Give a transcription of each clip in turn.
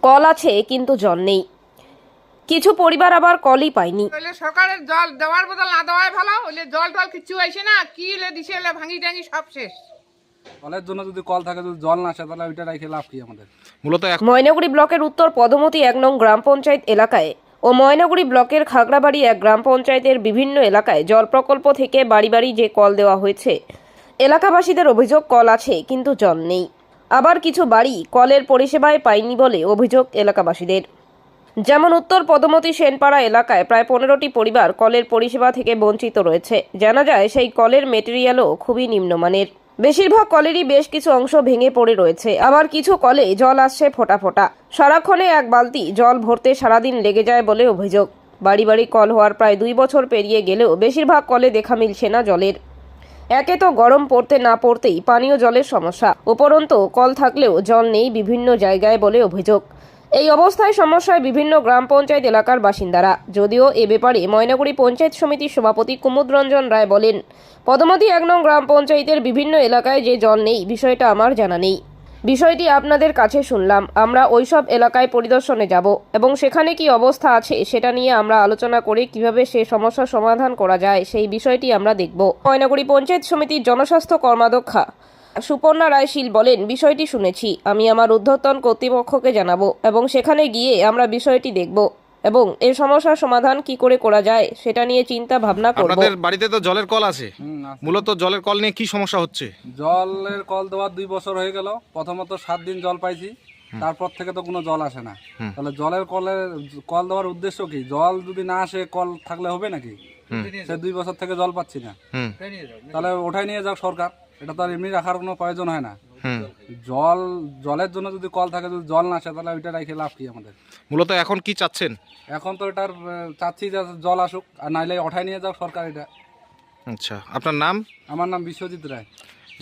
Call আছে কিন্তু জল নেই। কিছু পরিবার আবার কলই পায়নি। সরকারের জল দেওয়ার বদল না দেওয়াই ভালো। হইলে জল টল কিছু আইসে না, কি হলে দিছে হলে ভাঙি টাঙি সব শেষ। কলের জন্য যদি কল থাকে, যদি জল না আসে, তাহলে ওইটা রেখে লাভ কি আমাদের? মূলত ময়নাগুড়ি ব্লকের উত্তর পদমতি 1 নং গ্রাম পঞ্চায়েত এলাকায় ও ময়নাগুড়ি ব্লকের খাগড়াবাড়ি 1 গ্রাম পঞ্চায়েতের বিভিন্ন এলাকায় জল প্রকল্প থেকে বাড়ি বাড়ি যে কল দেওয়া হয়েছে, এলাকাবাসীদের অভিযোগ কল আছে কিন্তু জল নেই। আবার কিছু বাড়ি কলের পরিষেবায় পায়নি বলে অভিযোগ এলাকাবাসীদের। যেমন উত্তর পদমতি সেনপাড়া এলাকায় প্রায় 15টি পরিবার কলের পরিষেবা থেকে বঞ্চিত রয়েছে। জানা যায় সেই কলের মেটেরিয়ালও খুবই নিম্নমানের। বেশিরভাগ কলেরই বেশ কিছু অংশ ভেঙে পড়ে রয়েছে। আবার কিছু কলে জল আসছে ফোঁটা ফোঁটা। সারাক্ষণে 1 বালতি জল ভরতে সারাদিন লেগে যায় বলে অভিযোগ। বাড়ি বাড়ি কল হওয়ার প্রায় 2 বছর পেরিয়ে গেলেও বেশিরভাগ কলে দেখা মিলছে না জলের। একে তো গরম পড়তে না পড়তেই পানীয় জলের সমস্যা, উপরন্তু কল থাকলেও জল নেই বিভিন্ন জায়গায় বলে অভিযোগ। এই অবস্থায় সমস্যায় বিভিন্ন গ্রাম পঞ্চায়েত এলাকার বাসিন্দারা। যদিও এ ব্যাপারে ময়নাগুড়ি পঞ্চায়েত সমিতির সভাপতি কুমুদ রঞ্জন রায় বলেন, পদমতি 1 নং গ্রাম পঞ্চায়েতের বিভিন্ন এলাকায় যে জল নেই বিষয়টা আমার জানা নেই। বিষয়টি আপনাদের কাছে শুনলাম। আমরা ওইসব এলাকায় পরিদর্শনে যাব এবং সেখানে কি অবস্থা আছে সেটা নিয়ে আমরা আলোচনা করে কিভাবে সে সমস্যার সমাধান করা যায় সেই বিষয়টি আমরা দেখব। ময়নাগুড়ি পঞ্চায়েত সমিতির জনস্বাস্থ্য কর্মাধ্যক্ষা সুপর্ণা রায় শীল বলেন, বিষয়টি শুনেছি, আমি আমার ঊর্ধ্বতন কর্তৃপক্ষকে জানাবো এবং সেখানে গিয়ে আমরা বিষয়টি দেখব এবং এর সমস্যার সমাধান কি করে করা যায় সেটা নিয়ে চিন্তা ভাবনা করব। আপনাদের বাড়িতে তো জলের কল আছে, আছে। মূলত জলের কল নিয়ে কি সমস্যা হচ্ছে? জলের কল দেওয়ার 2 বছর হয়ে গেল। প্রথমত 7 দিন জল পাইছি, তারপর থেকে তো কোনো জল আসে না। তাহলে জলের কল দেওয়ার উদ্দেশ্য কি? জল যদি না আসে কল থাকলে হবে নাকি? সে 2 বছর থেকে জল পাচ্ছি না, তাহলে ওঠাই নিয়ে যাক সরকার। এটা তো আর এমনি রাখার কোনো প্রয়োজন হয় না। জলের জন্য যদি কল থাকে, যদি জল না আসে, তাহলে ওইটা রেখে লাভ কি আমাদের? মূলত এখন কি চাচ্ছেন? এখন তো এটার চাচ্ছি যে জল আসুক, আর নাইলে ওঠাই নিয়ে যাক সরকার এটা। আচ্ছা, আপনার নাম? আমার নাম বিশ্বজিৎ রায়।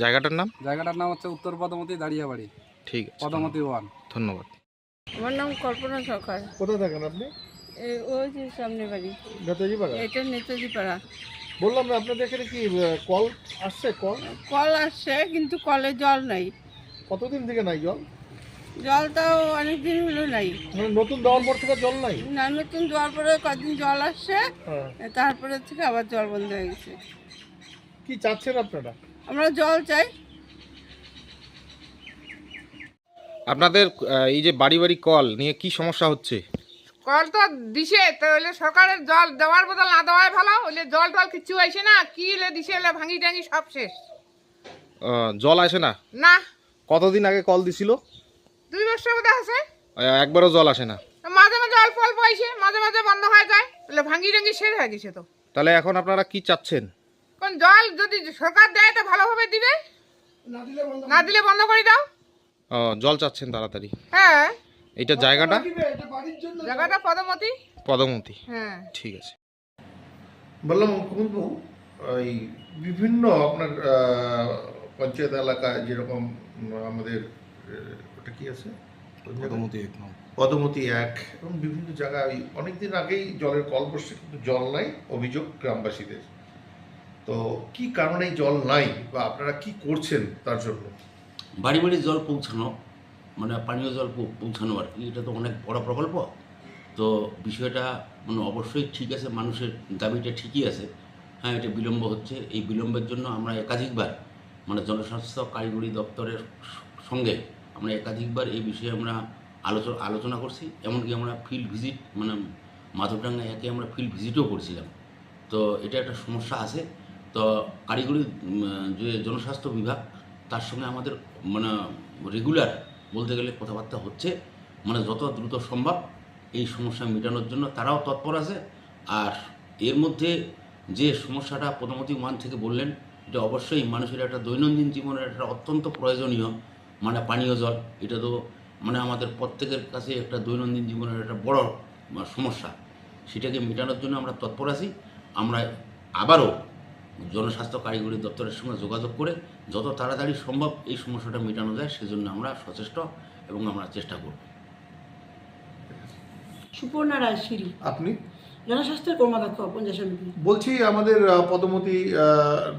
জায়গাটার নাম? জায়গাটার নাম হচ্ছে উত্তর পদমতি দাঁড়িয়াবাড়ি, ঠিক আছে, পদমতি 1। ধন্যবাদ। আমার নাম কল্পনা সরকার। কোথায় থাকেন আপনি? ওই যে সামনে বাড়ি, নেতাজি পাড়া। এটা নেতাজি পাড়া। বললাম না আপনাদের এখানে কি কল আসছে? কল আসছে কিন্তু কলে জল নাই। কতদিন থেকে নাই জল? জলটাও অনেকদিন হলো নাই। মানে নতুন দেওয়ার পর থেকে জল নাই? না, নতুন দেওয়ার পরে কদিন জল আসছে, হ্যাঁ। তারপরে থেকে আবার জল বন্ধ হয়ে গেছে। কি চাচ্ছেন আপনারা? আমরা জল চাই। আপনাদের এই যে বাড়ি বাড়ি কল নিয়ে কি সমস্যা হচ্ছে? কল তো দিছে, তো হইলে সরকারের জল দেওয়ার বদল না দেওয়াই ভালো। হইলে জল টল কিছু আইসে না, কি হলে দিছে হলে ভাঙি টাঙি সব শেষ। জল আসে না? না, কতদিন আগে কল দিছিল? 2 বছর বোধ আছে। একবারও জল আসে না? মাঝে মাঝে অল্প অল্প আইসে, মাঝে মাঝে বন্ধ হয়ে যায়। বলে ভাঙি টাঙি শেষ হয়ে গেছে। তো তাহলে এখন আপনারা কি চাচ্ছেন? কোন জল যদি সরকার দেয় তো ভালোভাবে দিবে, না দিলে বন্ধ করে দাও। জল চাচ্ছেন তাড়াতাড়ি? হ্যাঁ। এইটা জায়গাটা? জায়গাটা পদমতি। পদমতি, হ্যাঁ, ঠিক আছে। বললাম কুমুদবাবু, এই বিভিন্ন আপনার পঞ্চায়েত এলাকায় যেরকম আমাদের ওটা কি আছে, পদমতি 1 এবং বিভিন্ন জায়গায় অনেকদিন আগেই জলের কল বসছে, কিন্তু জল নাই, অভিযোগ গ্রামবাসীদের। তো কি কারণে জল নাই বা আপনারা কি করছেন তার জন্য? বাড়ি বাড়ি জল পৌঁছানো, মানে পানীয় জল পৌঁছানো আর কি, এটা তো অনেক বড় প্রকল্প। তো বিষয়টা মানে অবশ্যই ঠিক আছে, মানুষের দাবিটা ঠিকই আছে। হ্যাঁ, এটা বিলম্ব হচ্ছে। এই বিলম্বের জন্য আমরা একাধিকবার মানে জনস্বাস্থ্য কারিগরি দপ্তরের সঙ্গে আমরা একাধিকবার এই বিষয়ে আমরা আলোচনা করছি। এমনকি আমরা ফিল্ড ভিজিট, মানে মাধবডাঙ্গা একে আমরা ফিল্ড ভিজিটও করছিলাম। তো এটা একটা সমস্যা আছে। তো কারিগরি যে জনস্বাস্থ্য বিভাগ, তার সঙ্গে আমাদের মানে রেগুলার বলতে গেলে কথাবার্তা হচ্ছে, মানে যত দ্রুত সম্ভব এই সমস্যা মেটানোর জন্য তারাও তৎপর আছে। আর এর মধ্যে যে সমস্যাটা পদমতি 1 থেকে বললেন, এটা অবশ্যই মানুষের একটা দৈনন্দিন জীবনের একটা অত্যন্ত প্রয়োজনীয় মানে পানীয় জল। এটা তো মানে আমাদের প্রত্যেকের কাছে একটা দৈনন্দিন জীবনের একটা বড় সমস্যা। সেটাকে মেটানোর জন্য আমরা তৎপর আছি। আমরা আবারও জনস্বাস্থ্য কারিগরি দপ্তরের সঙ্গে যোগাযোগ করে যত তাড়াতাড়ি সম্ভব এই সমস্যাটা মেটানো যায় সেজন্য আমরা সচেষ্ট এবং আমরা চেষ্টা করব। সুপর্ণা রায় সিঁড়ি, আপনি? জনস্বাস্থ্যের কর্মাধ্যক্ষ পঞ্চায়েত সমিতি। বলছি আমাদের পদমতি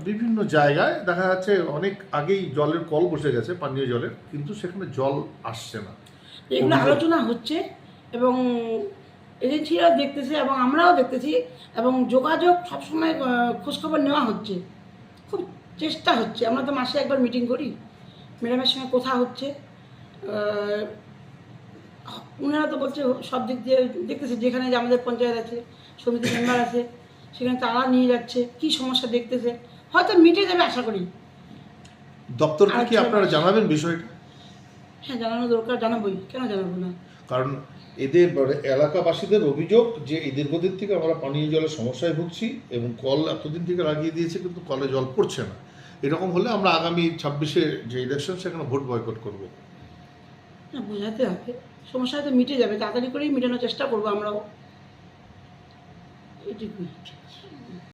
বিভিন্ন জায়গায় দেখা যাচ্ছে অনেক আগেই জলের কল বসে গেছে পানীয় জলের, কিন্তু সেখানে জল আসছে না। এগুলো আলোচনা হচ্ছে এবং এজেন্সিরাও দেখতেছে এবং আমরাও দেখতেছি এবং যোগাযোগ সবসময় খোঁজখবর নেওয়া হচ্ছে, খুব চেষ্টা হচ্ছে। আমরা তো মাসে একবার মিটিং করি, ম্যাডামের সঙ্গে কথা হচ্ছে। ওনারা তো বলছে সব দিক দিয়ে দেখতেছে, যেখানে যে আমাদের পঞ্চায়েত আছে, সমিতি মেম্বার আছে, সেখানে তারা নিয়ে যাচ্ছে, কি সমস্যা দেখতেছে, হয়তো মিটে যাবে আশা করি। দপ্তরকে কি আচ্ছা। আপনারা জানাবেন বিষয়টা? হ্যাঁ, জানানো দরকার, জানাবোই, কেন জানাবো না। কারণ এদের এলাকাবাসীদের অভিযোগ যে এই দীর্ঘদিন থেকে আমরা পানীয় জলের সমস্যায় ভুগছি এবং কল এতদিন থেকে লাগিয়ে দিয়েছে কিন্তু কলে জল পড়ছে না। এরকম হলে আমরা আগামী 26-এ যে ইলেকশন সেখানে ভোট বয়কট করব। না, বোঝাতে হবে, সমস্যা হয়তো মিটে যাবে, তাড়াতাড়ি করেই মেটানোর চেষ্টা করবো আমরাও, এটুকুই।